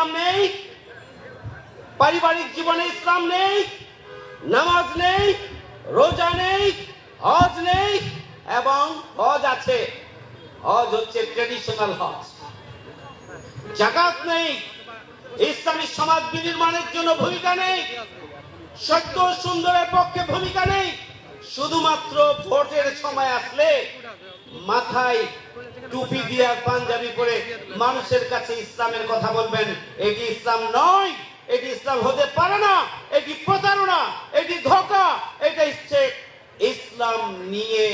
ইসলাম নেই, পারিবারিক জীবনে ইসলাম নেই, নামাজ নেই, রোজা নেই, হজ নেই, এবং হজ আছে, হজ হচ্ছে ট্রেডিশনাল হজ। যাকাত নেই, ইসলামী সমাজ বিনির্মাণের জন্য ভূমিকা নেই, সত্য সুন্দরের পক্ষে ভূমিকা নেই। শুধুমাত্র ভোটের সময় আসলে মাথায় টুপি দিয়ে পাঞ্জাবি পরে মানুষের কাছে ইসলামের কথা বলবেন। এটি ইসলাম নয়, এটি ইসলাম হতে পারে না, এটি প্রতারণা, এটি ধোঁকা, এটা হচ্ছে ইসলাম নিয়ে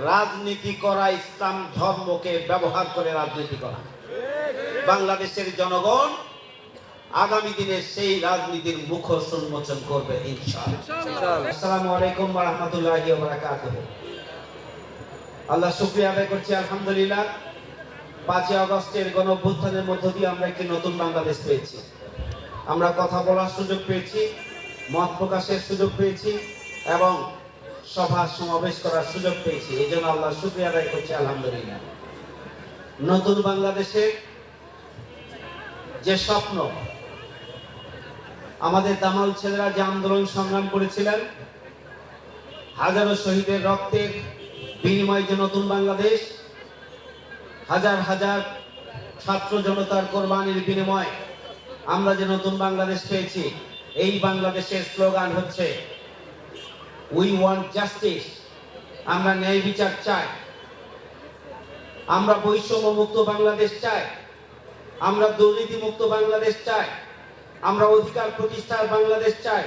রাজনীতি করা, ইসলাম ধর্মকে ব্যবহার করে রাজনীতি করা। বাংলাদেশের জনগণ আগামী দিনে সেই রাজনীতির মুখোশ উন্মোচন করবে ইনশাআল্লাহ। আসসালামু আলাইকুম ওয়া রাহমাতুল্লাহি ওয়া বারাকাতুহু। আল্লাহ শুকরিয়া আদায় করছি, আলহামদুলিল্লাহ 5 আগস্টের গণঅভ্যুত্থানের মধ্য দিয়ে আমরা একটি নতুন বাংলাদেশ পেয়েছি। আমরা কথা বলার সুযোগ পেয়েছি, মত প্রকাশের সুযোগ পেয়েছি এবং সভা সমাবেশ করার সুযোগ পেয়েছি। এই জন্য আল্লাহ শুকরিয়া আদায় করছি, আলহামদুলিল্লাহ। নতুন বাংলাদেশের যে স্বপ্ন, আমাদের দামাল ছেলেরা যে আন্দোলন সংগ্রাম করেছিলেন, হাজারো শহীদের রক্তের বিনিময়ে যে নতুন বাংলাদেশ, হাজার হাজার ছাত্র জনতার কোরবানির বিনিময়ে আমরা যে নতুন বাংলাদেশ পেয়েছি, এই বাংলাদেশের স্লোগান হচ্ছে উই ওয়ান্ট জাস্টিস। আমরা ন্যায় বিচার চাই, আমরা বৈষম্য মুক্ত বাংলাদেশ চাই, আমরা দুর্নীতি মুক্ত বাংলাদেশ চাই, আমরা অধিকার প্রতিষ্ঠার বাংলাদেশ চাই,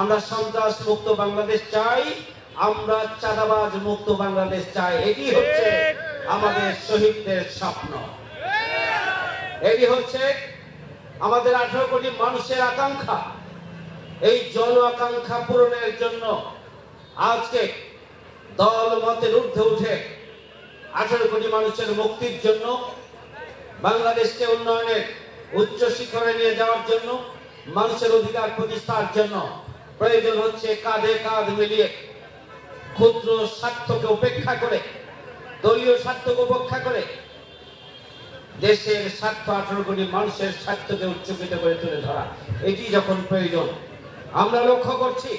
আমরা সন্ত্রাস মুক্ত বাংলাদেশ চাই, আমরা চাঁদাবাজ মুক্ত বাংলাদেশ চাই। এটি হচ্ছে আমাদের শহীদদের স্বপ্ন, এটি হচ্ছে আমাদের 18 কোটি মানুষের আকাঙ্ক্ষা। এই জন আকাঙ্ক্ষা পূরণের জন্য আজকে দল মতের ঊর্ধ্বে উঠে 18 কোটি মানুষের মুক্তির জন্য, বাংলাদেশকে উন্নয়নের উচ্চ শিখরে নিয়ে যাওয়ার জন্য, মানুষের অধিকার প্রতিষ্ঠার জন্য প্রয়োজন হচ্ছে কাঁধে কাঁধ মিলিয়ে, ক্ষুদ্র স্বার্থকে উপেক্ষা করে, দলীয় স্বার্থকে উপেক্ষা করে দেশের স্বার্থ, 18 কোটি মানুষের স্বার্থকে উচ্চকিত করে তুলে ধরা, এটি যখন প্রয়োজন। আমরা লক্ষ্য করছি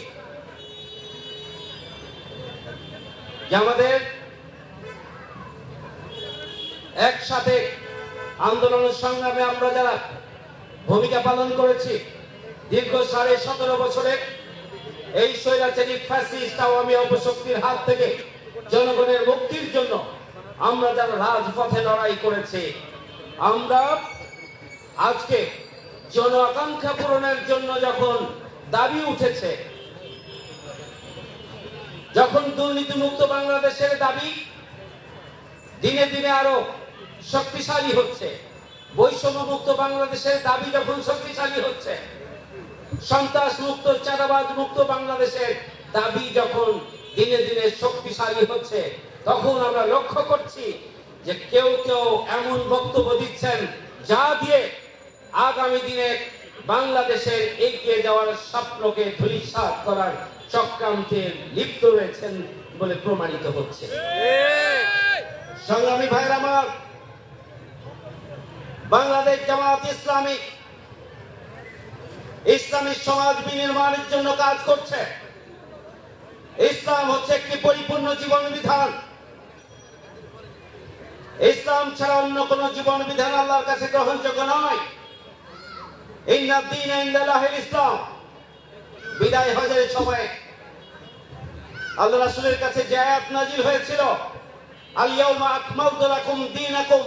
যে আমাদের একসাথে আন্দোলন সংগ্রামে আমরা যারা ভূমিকা পালন করেছি, দীর্ঘ 17.5 বছরে এই স্বৈরাচারী ফ্যাসিস্ট আওয়ামী অপশক্তির হাত থেকে জনগণের মুক্তির জন্য আমরা যারা রাজপথে লড়াই করেছি, আমরা আজকে জন আকাঙ্ক্ষা পূরণের জন্য যখন দাবি উঠেছে, যখন দুর্নীতি মুক্ত বাংলাদেশের দাবি দিনে দিনে আরো শক্তিশালী হচ্ছে, বৈষম্য মুক্ত বাংলাদেশের দাবি যখন শক্তিশালী হচ্ছে, সন্ত্রাস মুক্ত চাঁদাবাজ মুক্ত বাংলাদেশের দাবি যখন দিনে দিনে শক্তিশালী হচ্ছে, তখন আমরা লক্ষ্য করছি যে কেউ কেউ এমন বক্তব্য দিচ্ছেন যা দিয়ে আগামী দিনে বাংলাদেশের এগিয়ে যাওয়ার স্বপ্নকে ধূলিসাৎ করার চক্রান্তে লিপ্ত রয়েছেন বলে প্রমাণিত হচ্ছে। সংগ্রামী ভাইরা আমার, বাংলাদেশ জামাত ইসলামী ইসলামী সমাজ বিনির্মাণের জন্য কাজ করছে। ইসলাম হচ্ছে একটি পরিপূর্ণ জীবন বিধান। ইসলাম ছাড়া অন্য কোন জীবন বিধান আল্লাহর কাছে গ্রহণযোগ্য নয়। ইন্না দ্বীনা ইনদাল্লাহিল ইসলাম। বিদায় হজের সময় আল্লাহ রাসূলের কাছে যে আয়াত নাযিল হয়েছিল, আল ইয়াউমা আকমালতু লাকুম দীনাকুম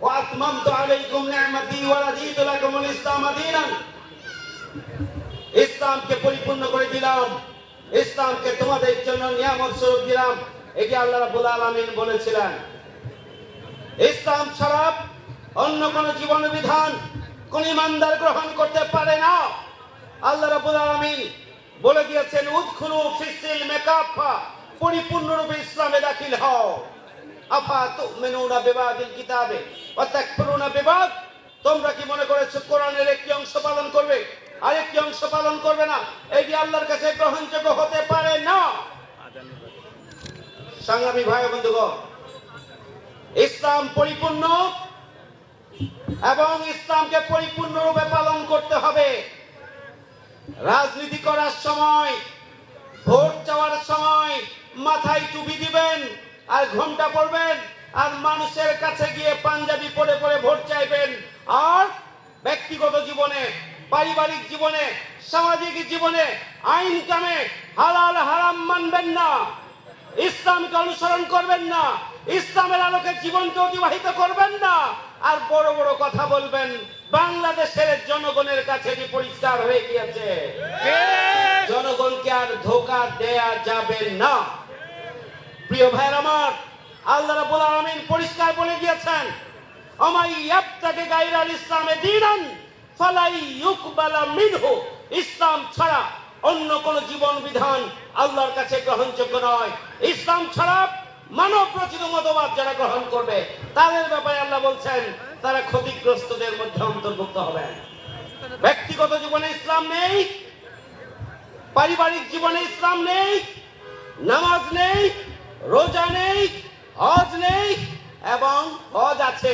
ওয়া আতমামতু আলাইকুম নি'মাতি ওয়া রাদিতু লাকুমুল ইসলাম দীনান। ইসলামকে পরিপূর্ণ করে দিলাম, ইসলামকে তোমাদের জন্য নিয়ামত স্বরূপ দিলাম, এটি আল্লাহ রাব্বুল আলামিন বলেছিলেন। ইসলাম ছাড়া অন্য কোন জীবন বিধান কোন ইমানদার গ্রহণ করতে পারে না। আল্লাহ রাব্বুল আলামিন বলে দিয়েছেন, উদখুলু ফিস-সিলমি কাফা, পরিপূর্ণরূপে ইসলামে দাখিল হও। আফা তুমিনুনা বিবাদিল কিতাবে ওয়া তাকফুরুনা বিবাদ। তোমরা কি মনে করেছো কোরআনের একটি অংশ পালন করবে আর একটি অংশ পালন করবে না? এটি আল্লাহর কাছে গ্রহণযোগ্য হতে পারে না। সংগ্রামী ভাই ও বন্ধুগণ, ইসলাম পরিপূর্ণ এবং ইসলামকে পরিপূর্ণরূপে পালন রাজনীতি করার সময়, ভোট চাওয়ার সময় মাথায় টুপি দিবেন আর ঘোমটা পরবেন আর মানুষের কাছে গিয়ে পাঞ্জাবি পরে পরে ভোট চাইবেন, আর ব্যক্তিগত জীবনে, পারিবারিক জীবনে, সামাজিক জীবনে, আইন কামে হালাল হারাম মানবেন না, ইসলামকে অনুসরণ করবেন না, ইসলামের আলোকে জীবনকে অতিবাহিত করবেন না, আর বড় বড় কথা বলবেন। বাংলাদেশের জনগণের কাছে এটি পরিষ্কার হয়ে গিয়েছে, জনগণকে আর ধোঁকা দেয়া যাবে না। প্রিয় ভাইয়ের আমার, আল্লাহ রাব্বুল আলামিন পরিষ্কার বলে দিয়েছেন, আমাই ইয়াবতাগি গায়রাল ইসলামে দীনান ফালাই ইউকবালা মিনহু। ইসলাম ছাড়া অন্য কোন জীবন বিধান আল্লাহর কাছে গ্রহণযোগ্য নয়। ইসলাম ছাড়া মানব রচিত মতবাদ যারা গ্রহণ করবে তাদের ব্যাপারে আল্লাহ বলছেন তারা ক্ষতিগ্রস্তদের মধ্যে অন্তর্ভুক্ত হবেন। ব্যক্তিগত জীবনে ইসলাম নেই, পারিবারিক জীবনে ইসলাম নেই, নামাজ নেই, রোজা নেই, হজ নেই, এবং হজ আছে,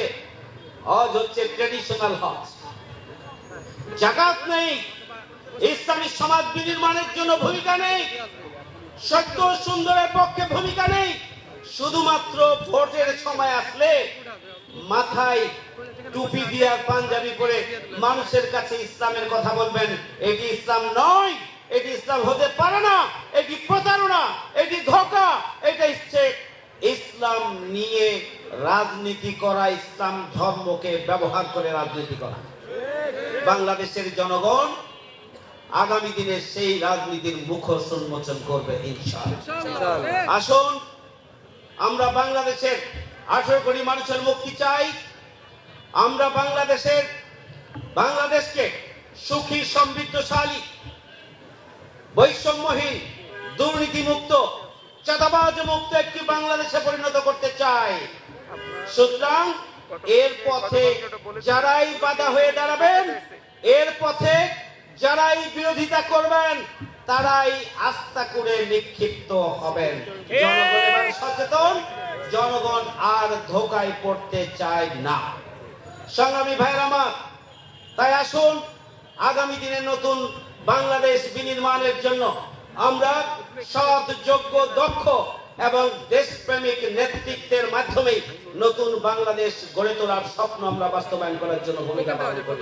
হজ হচ্ছে ট্রেডিশনাল হজ। যাকাত নেই, ইসলামী সমাজ বিনির্মাণের জন্য ভূমিকা নেই, সত্য সুন্দরের পক্ষে ভূমিকা নেই। শুধুমাত্র ভোটের সময় আসলে মাথায় টুপি দিয়ে পাঞ্জাবি পরে মানুষের কাছে ইসলামের কথা বলবেন, এটি ইসলাম নয়, এটি ইসলাম হতে পারে না, এটি প্রতারণা, এটি ধোঁকা, এটা হচ্ছে ইসলাম নিয়ে রাজনীতি করা, ইসলাম ধর্মকে ব্যবহার করে রাজনীতি করা। বাংলাদেশের জনগণ আগামী দিনে সেই রাজনীতির মুখোশ উন্মোচন করবে ইনশাআল্লাহ। আসুন আমরা বাংলাদেশের 18 কোটি মানুষের মুক্তি চাই। আমরা বাংলাদেশকে সুখী, সমৃদ্ধশালী, বৈষম্যহীন, দুর্নীতিমুক্ত, চাঁদাবাজ মুক্ত একটি বাংলাদেশে পরিণত করতে চাই। সুতরাং এর পথে যারাই বাধা হয়ে দাঁড়াবেন, এর পথে যারাই বিরোধিতা করবেন, তারাই আস্থা করে নিক্ষিপ্ত হবেন। জনগণ এবার সচেতন, জনগণ আর ধোঁকায় পড়তে চায় না। সংগ্রামী ভাইয়ের আমার, তাই আসুন আগামী দিনে নতুন বাংলাদেশ বিনির্মাণের জন্য আমরা সৎ, যোগ্য, দক্ষ এবং দেশপ্রেমিক নেতৃত্বের মাধ্যমে নতুন বাংলাদেশ গড়ে তোলার স্বপ্ন আমরা বাস্তবায়ন করার জন্য ভূমিকা পালন করি।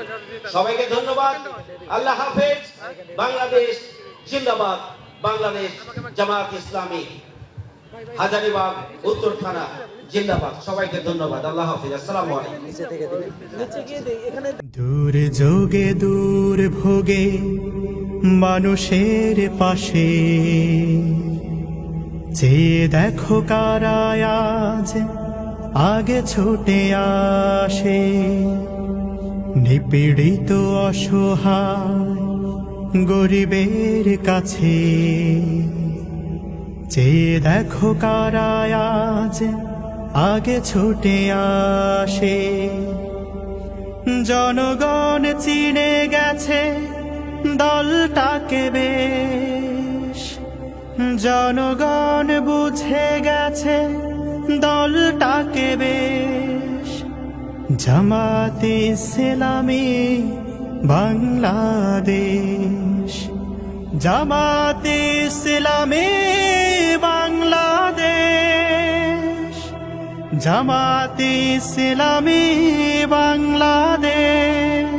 সবাইকে ধন্যবাদ। আল্লাহ হাফেজ। বাংলাদেশ জিন্দাবাদ। বাংলাদেশ জামাত ইসলামী হাজারীবাগ উত্তর থানা জিন্দাবাদ। সবাইকে ধন্যবাদ। আল্লাহ হাফেজ। আসসালামু আলাইকুম। দূর যোগে দূর ভোগে মানুষের পাশে, যে দেখো কারা আজ আগে ছুটে আসে। নিপীড়িত অসহায় গরিবের কাছে, যে দেখো কারা আজ আগে ছুটে আসে। জনগণ চিনে গেছে দলটাকে বেশ, জনগণ বুঝে গেছে দলটাকে বেশ। জামাতে ইসলামী বাংলাদেশ, জামাতে ইসলামী বাংলাদেশ, জামাতে ইসলামী বাংলাদেশ।